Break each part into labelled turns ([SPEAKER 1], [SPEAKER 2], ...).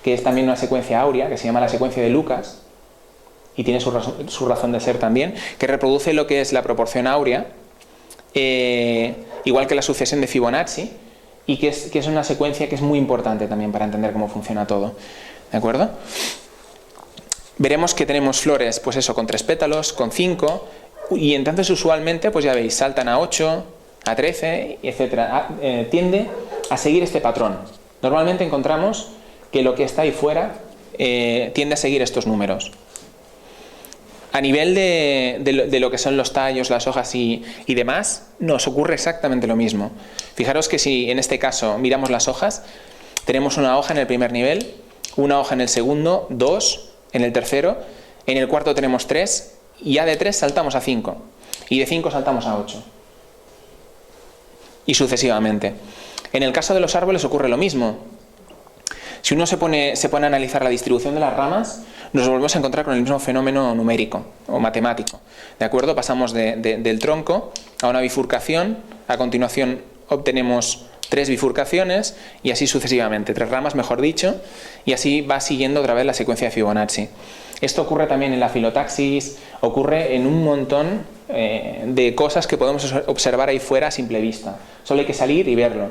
[SPEAKER 1] que es también una secuencia áurea, que se llama la secuencia de Lucas, y tiene su razón de ser también, que reproduce lo que es la proporción áurea, igual que la sucesión de Fibonacci, y que es una secuencia que es muy importante también para entender cómo funciona todo. ¿De acuerdo? Veremos que tenemos flores, pues eso, con 3 pétalos, con 5, y entonces usualmente, pues ya veis, saltan a 8, a 13, etc. Tiende a seguir este patrón. Normalmente encontramos que lo que está ahí fuera tiende a seguir estos números. A nivel de lo que son los tallos, las hojas y demás, nos ocurre exactamente lo mismo. Fijaros que si en este caso miramos las hojas, tenemos una hoja en el primer nivel, una hoja en el segundo, 2 en el tercero, en el cuarto tenemos 3, y ya de 3 saltamos a 5, y de 5 saltamos a 8. Y sucesivamente. En el caso de los árboles ocurre lo mismo. Si uno se pone a analizar la distribución de las ramas, nos volvemos a encontrar con el mismo fenómeno numérico o matemático. ¿De acuerdo? Pasamos del tronco a una bifurcación, a continuación obtenemos 3 bifurcaciones y así sucesivamente, 3 ramas mejor dicho, y así va siguiendo otra vez la secuencia de Fibonacci. Esto ocurre también en la filotaxis, ocurre en un montón de cosas que podemos observar ahí fuera a simple vista. Solo hay que salir y verlo.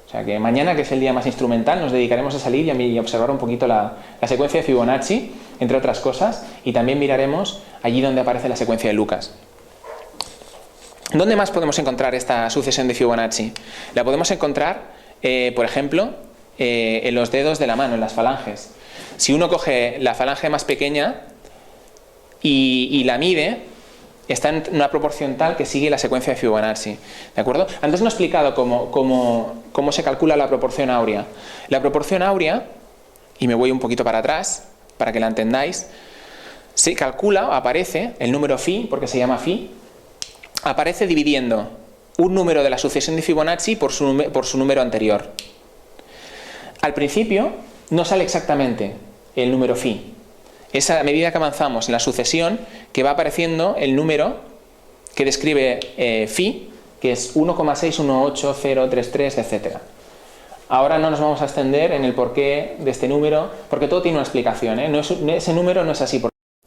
[SPEAKER 1] O sea que mañana, que es el día más instrumental, nos dedicaremos a salir y a observar un poquito la secuencia de Fibonacci, entre otras cosas, y también miraremos allí donde aparece la secuencia de Lucas. ¿Dónde más podemos encontrar esta sucesión de Fibonacci? La podemos encontrar, por ejemplo, en los dedos de la mano, en las falanges. Si uno coge la falange más pequeña y la mide, está en una proporción tal que sigue la secuencia de Fibonacci. ¿De acuerdo? Antes no he explicado cómo se calcula la proporción áurea. La proporción áurea, y me voy un poquito para atrás para que la entendáis, se calcula, aparece el número phi, porque se llama phi, aparece dividiendo un número de la sucesión de Fibonacci por su número anterior. Al principio no sale exactamente el número phi. Es a medida que avanzamos en la sucesión que va apareciendo el número que describe phi, que es 1,618033, etc. Ahora no nos vamos a extender en el porqué de este número, porque todo tiene una explicación, ese número no es así,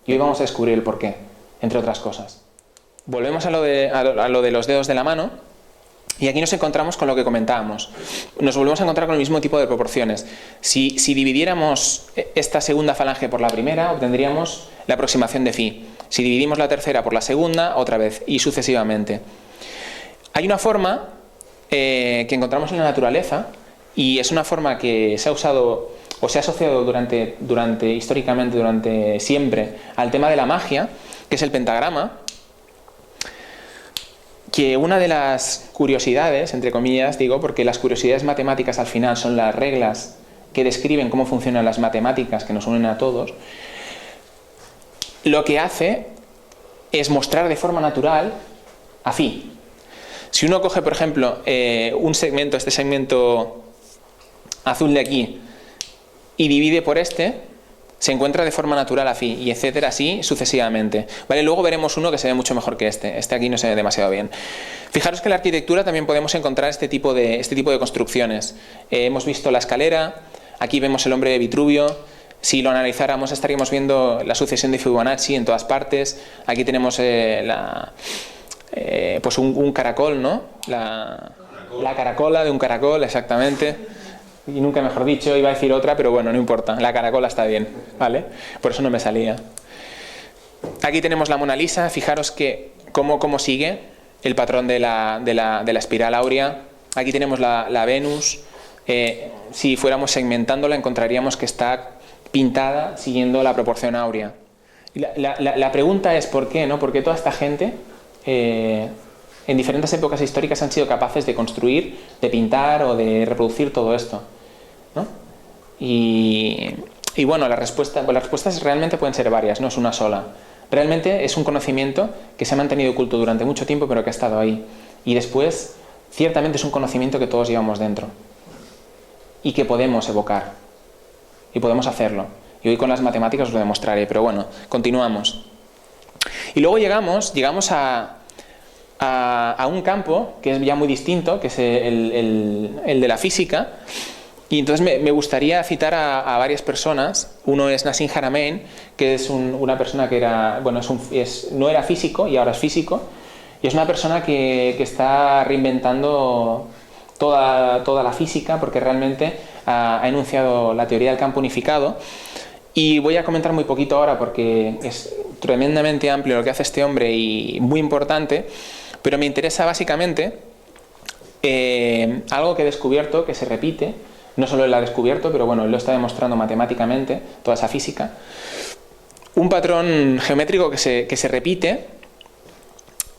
[SPEAKER 1] y hoy vamos a descubrir el porqué, entre otras cosas. Volvemos a lo de los dedos de la mano, y aquí nos encontramos con lo que comentábamos. Nos volvemos a encontrar con el mismo tipo de proporciones. Si dividiéramos esta segunda falange por la primera, obtendríamos la aproximación de phi. Si dividimos la tercera por la segunda, otra vez, y sucesivamente. Hay una forma que encontramos en la naturaleza, y es una forma que se ha usado o se ha asociado históricamente, durante siempre, al tema de la magia, que es el pentagrama. Que una de las curiosidades, entre comillas, digo, porque las curiosidades matemáticas al final son las reglas que describen cómo funcionan las matemáticas que nos unen a todos, lo que hace es mostrar de forma natural a phi. Si uno coge, por ejemplo, un segmento, este segmento azul de aquí, y divide por este, se encuentra de forma natural a phi, y etcétera, así sucesivamente. ¿Vale? Luego veremos uno que se ve mucho mejor que este. Este aquí no se ve demasiado bien. Fijaros que en la arquitectura también podemos encontrar este tipo de construcciones. Hemos visto la escalera, aquí vemos el hombre de Vitruvio. Si lo analizáramos estaríamos viendo la sucesión de Fibonacci en todas partes. Aquí tenemos pues un caracol, ¿no? La caracola de un caracol, exactamente. Y nunca mejor dicho, iba a decir otra, pero bueno, no importa, la caracola está bien, ¿vale? Por eso no me salía. Aquí tenemos la Mona Lisa, fijaros que cómo sigue el patrón de la espiral áurea. Aquí tenemos la Venus. Si fuéramos segmentándola encontraríamos que está pintada siguiendo la proporción áurea. Y la pregunta es ¿por qué? ¿No? ¿Por qué toda esta gente en diferentes épocas históricas han sido capaces de construir, de pintar o de reproducir todo esto, ¿no? Y bueno, las respuestas realmente pueden ser varias, no es una sola. Realmente es un conocimiento que se ha mantenido oculto durante mucho tiempo, pero que ha estado ahí. Y después, ciertamente es un conocimiento que todos llevamos dentro y que podemos evocar y podemos hacerlo. Y hoy con las matemáticas os lo demostraré, pero bueno, continuamos. Y luego llegamos a un campo que es ya muy distinto, que es el de la física, Y entonces me gustaría citar a varias personas. Uno es Nassim Haramein, que es una persona que era, bueno, no era físico y ahora es físico, y es una persona que está reinventando toda la física, porque realmente ha enunciado la teoría del campo unificado. Y voy a comentar muy poquito ahora porque es tremendamente amplio lo que hace este hombre y muy importante, pero me interesa básicamente algo que he descubierto, que se repite. No solo él ha descubierto, pero bueno, él lo está demostrando matemáticamente, toda esa física. Un patrón geométrico que se repite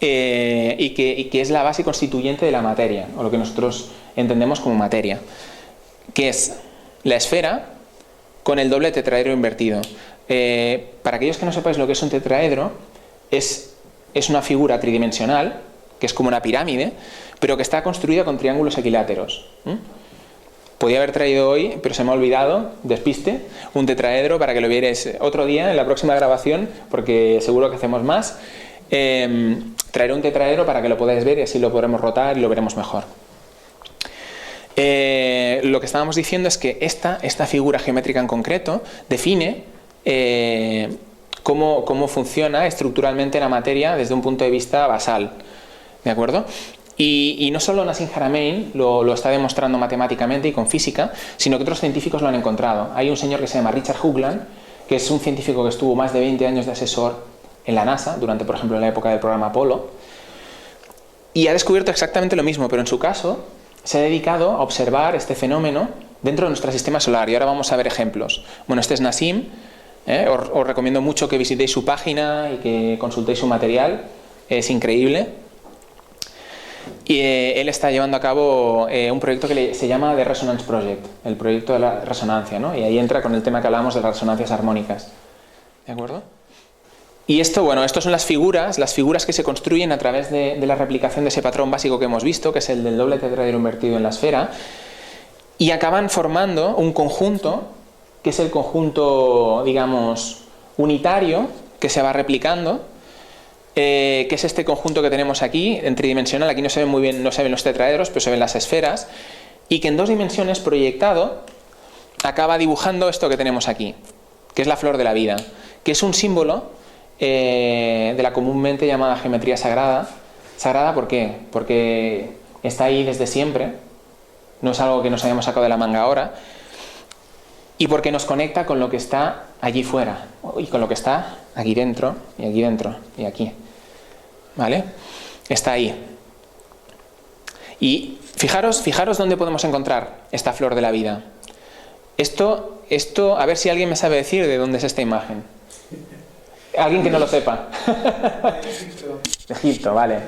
[SPEAKER 1] y que es la base constituyente de la materia, o lo que nosotros entendemos como materia, que es la esfera con el doble tetraedro invertido. Para aquellos que no sepáis lo que es un tetraedro, es una figura tridimensional, que es como una pirámide, pero que está construida con triángulos equiláteros. Podía haber traído hoy, pero se me ha olvidado, despiste, un tetraedro para que lo vierais otro día en la próxima grabación, porque seguro que hacemos más. Traeré un tetraedro para que lo podáis ver y así lo podremos rotar y lo veremos mejor. Lo que estábamos diciendo es que esta figura geométrica en concreto define cómo funciona estructuralmente la materia desde un punto de vista basal. ¿De acuerdo? Y no solo Nassim Haramein lo está demostrando matemáticamente y con física, sino que otros científicos lo han encontrado. Hay un señor que se llama Richard Hoagland, que es un científico que estuvo más de 20 años de asesor en la NASA, durante, por ejemplo, la época del programa Apolo, y ha descubierto exactamente lo mismo, pero en su caso se ha dedicado a observar este fenómeno dentro de nuestro sistema solar, y ahora vamos a ver ejemplos. Bueno, este es Nassim, os recomiendo mucho que visitéis su página y que consultéis su material, es increíble. Y él está llevando a cabo un proyecto que se llama The Resonance Project, el proyecto de la resonancia, ¿no? Y ahí entra con el tema que hablamos de las resonancias armónicas. ¿De acuerdo? Y esto son las figuras que se construyen a través de la replicación de ese patrón básico que hemos visto, que es el del doble tetraedro invertido en la esfera, y acaban formando un conjunto, que es el conjunto, digamos, unitario, que se va replicando, que es este conjunto que tenemos aquí, en tridimensional. Aquí no se ven muy bien, no se ven los tetraedros, pero se ven las esferas, y que en 2 dimensiones proyectado acaba dibujando esto que tenemos aquí, que es la flor de la vida, que es un símbolo de la comúnmente llamada geometría sagrada. ¿Sagrada por qué? Porque está ahí desde siempre, no es algo que nos hayamos sacado de la manga ahora, y porque nos conecta con lo que está allí fuera y con lo que está aquí dentro y aquí, ¿vale? Está ahí. Y fijaros dónde podemos encontrar esta flor de la vida. Esto, a ver si alguien me sabe decir de dónde es esta imagen. Alguien que no lo sepa. De Egipto, vale.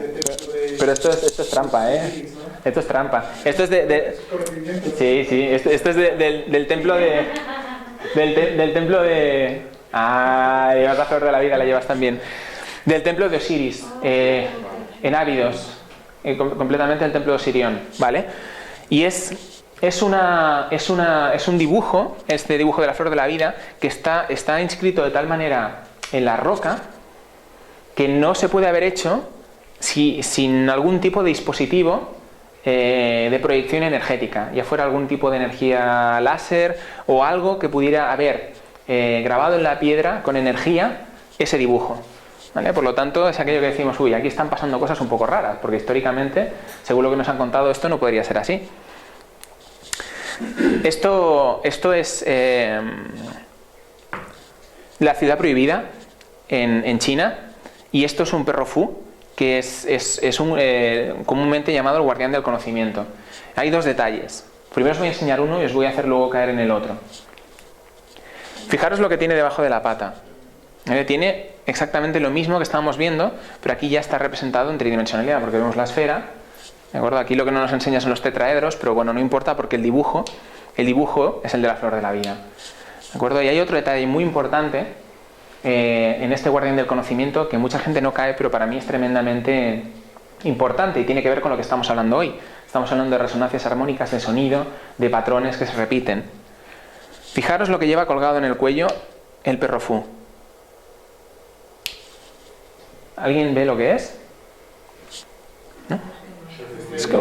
[SPEAKER 1] Pero esto es trampa, ¿eh? Esto es trampa. Esto es Sí, esto es del templo de... Del templo de... Ah, llevas la flor de la vida, la llevas también. Del templo de Osiris, en Ábidos. Completamente el templo de Osirión, ¿vale? Y es un dibujo, este dibujo de la flor de la vida, que está inscrito de tal manera en la roca que no se puede haber hecho sin algún tipo de dispositivo de proyección energética, ya fuera algún tipo de energía láser o algo que pudiera haber grabado en la piedra con energía ese dibujo, ¿vale? Por lo tanto, es aquello que decimos, uy, aquí están pasando cosas un poco raras, porque históricamente, según lo que nos han contado, esto no podría ser así. Esto es la ciudad prohibida en China, y esto es un perro fu, que es comúnmente llamado el guardián del conocimiento. Hay 2 detalles. Primero os voy a enseñar uno y os voy a hacer luego caer en el otro. Fijaros lo que tiene debajo de la pata. Tiene exactamente lo mismo que estábamos viendo, pero aquí ya está representado en tridimensionalidad, porque vemos la esfera, ¿de acuerdo? Aquí lo que no nos enseña son los tetraedros, pero bueno, no importa porque el dibujo es el de la flor de la vida, ¿de acuerdo? Y hay otro detalle muy importante en este guardián del conocimiento, que mucha gente no cae, pero para mí es tremendamente importante y tiene que ver con lo que estamos hablando hoy. Estamos hablando de resonancias armónicas, de sonido, de patrones que se repiten. Fijaros lo que lleva colgado en el cuello el perro fu. ¿Alguien ve lo que es? ¿No?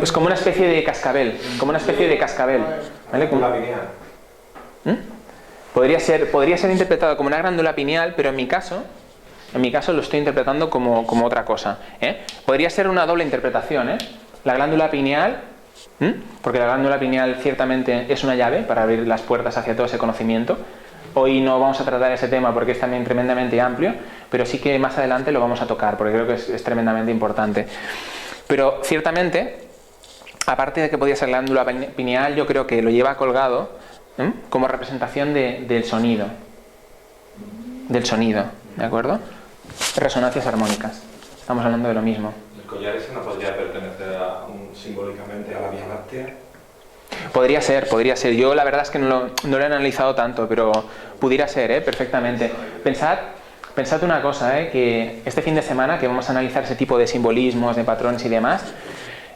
[SPEAKER 1] Es como una especie de cascabel, ¿vale? Podría ser interpretado como una glándula pineal, pero en mi caso lo estoy interpretando como otra cosa, ¿eh? Podría ser una doble interpretación, ¿eh? La glándula pineal, porque la glándula pineal ciertamente es una llave para abrir las puertas hacia todo ese conocimiento. Hoy no vamos a tratar ese tema porque es también tremendamente amplio, pero sí que más adelante lo vamos a tocar porque creo que es tremendamente importante. Pero ciertamente, aparte de que podía ser glándula pineal, yo creo que lo lleva colgado como representación del sonido, ¿de acuerdo? Resonancias armónicas. Estamos hablando de lo mismo.
[SPEAKER 2] ¿El collar ese no podría pertenecer simbólicamente a la Vía Láctea?
[SPEAKER 1] Podría ser. Yo la verdad es que no lo he analizado tanto, pero pudiera ser, perfectamente. Pensad una cosa, que este fin de semana que vamos a analizar ese tipo de simbolismos, de patrones y demás,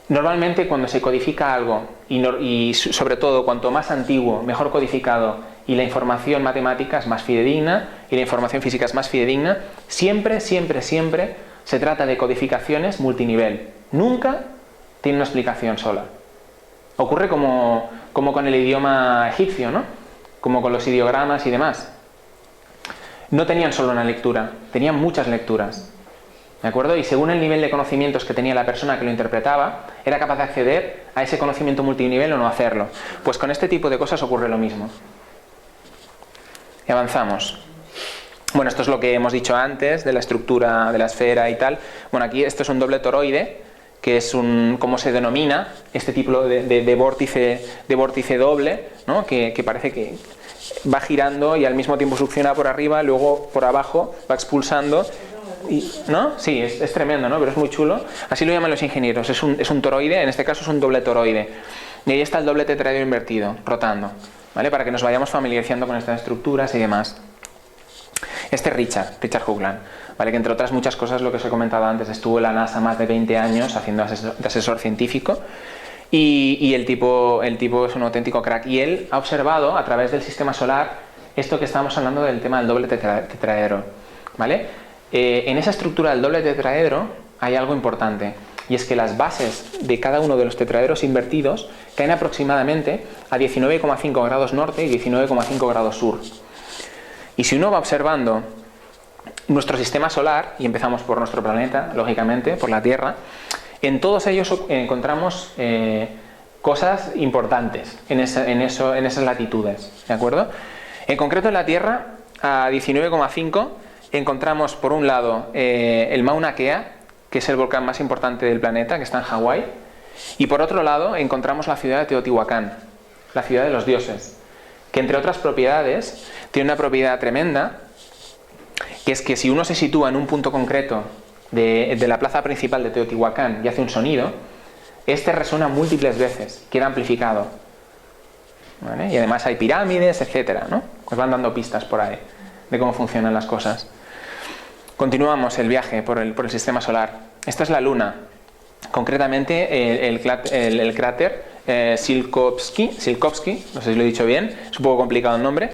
[SPEAKER 1] normalmente cuando se codifica algo, y sobre todo cuanto más antiguo, mejor codificado, y la información matemática es más fidedigna, y la información física es más fidedigna, siempre se trata de codificaciones multinivel. Nunca tiene una explicación sola. Ocurre como con el idioma egipcio, ¿no? Como con los ideogramas y demás. No tenían solo una lectura, tenían muchas lecturas. ¿De acuerdo? Y según el nivel de conocimientos que tenía la persona que lo interpretaba, era capaz de acceder a ese conocimiento multinivel o no hacerlo. Pues con este tipo de cosas ocurre lo mismo. Y avanzamos. Bueno, esto es lo que hemos dicho antes de la estructura de la esfera y tal. Bueno, aquí esto es un doble toroide, que es ¿cómo se denomina? Este tipo de vórtice doble, ¿no? Que parece que va girando y al mismo tiempo succiona por arriba, luego por abajo va expulsando. ¿No? Sí, es tremendo, ¿no? Pero es muy chulo. Así lo llaman los ingenieros. Es un toroide, en este caso es un doble toroide. Y ahí está el doble tetraedro invertido, rotando, ¿vale? Para que nos vayamos familiarizando con estas estructuras y demás. Este Richard Hoagland, ¿vale? Que entre otras muchas cosas, lo que os he comentado antes, estuvo en la NASA más de 20 años haciendo de asesor científico. Y el tipo es un auténtico crack. Y él ha observado a través del sistema solar esto que estamos hablando del tema del doble tetraedro, ¿vale? En esa estructura del doble tetraedro hay algo importante, y es que las bases de cada uno de los tetraedros invertidos caen aproximadamente a 19,5 grados norte y 19,5 grados sur. Y si uno va observando nuestro sistema solar, y empezamos por nuestro planeta, lógicamente, por la Tierra, en todos ellos encontramos cosas importantes en esas latitudes, ¿de acuerdo? En concreto en la Tierra, a 19,5 encontramos por un lado el Mauna Kea, que es el volcán más importante del planeta, que está en Hawái, y por otro lado encontramos la ciudad de Teotihuacán, la ciudad de los dioses, que entre otras propiedades tiene una propiedad tremenda, que es que si uno se sitúa en un punto concreto de la plaza principal de Teotihuacán y hace un sonido, este resuena múltiples veces, queda amplificado, ¿vale? Y además hay pirámides, etcétera, ¿no? Os van dando pistas por ahí de cómo funcionan las cosas. Continuamos el viaje por el sistema solar. Esta es la Luna, concretamente el cráter Tsiolkovsky, no sé si lo he dicho bien, es un poco complicado el nombre.